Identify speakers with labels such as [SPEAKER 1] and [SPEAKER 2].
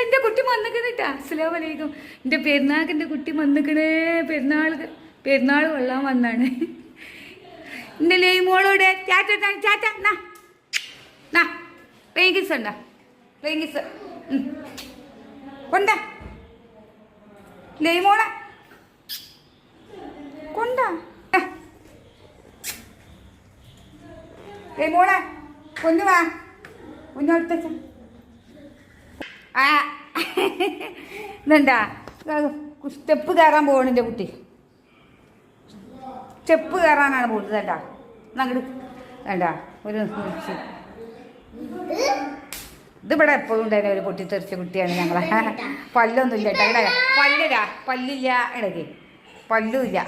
[SPEAKER 1] എൻ്റെ കുട്ടി വന്നിക്കണിട്ടാ. അസ്സലാമു അലൈക്കും. എൻ്റെ പെരുന്നാൾക്ക് എൻ്റെ കുട്ടി വന്നിക്കണേ. പെരുന്നാൾ കൊള്ളാൻ വന്നാണ്. എൻ്റെ ലൈമോളോടെ ചാറ്റ ചാറ്റ നാ റേങ്കിസ് ഉണ്ടാ റേങ്കിസ് കൊണ്ട ലൈമോളെ കൊണ്ട ലൈമോളെ കൊന്നു വാ കുഞ്ഞോടുത്ത ആ ഇതെന്താ സ്റ്റെപ്പ് കയറാൻ പോകണിൻ്റെ കുട്ടി. സ്റ്റെപ്പ് കയറാനാണ് പോകുന്നത്. വേണ്ട അങ്ങോട്ട് വേണ്ട ഒരു ഇതിവിടെ എപ്പോഴും ഉണ്ടായിരുന്ന ഒരു പൊട്ടിത്തെറിച്ച കുട്ടിയാണ് ഞങ്ങളെ. പല്ലൊന്നും ഇല്ല കേട്ടോ. പല്ലില്ല ഇടയ്ക്ക് പല്ലുമില്ല.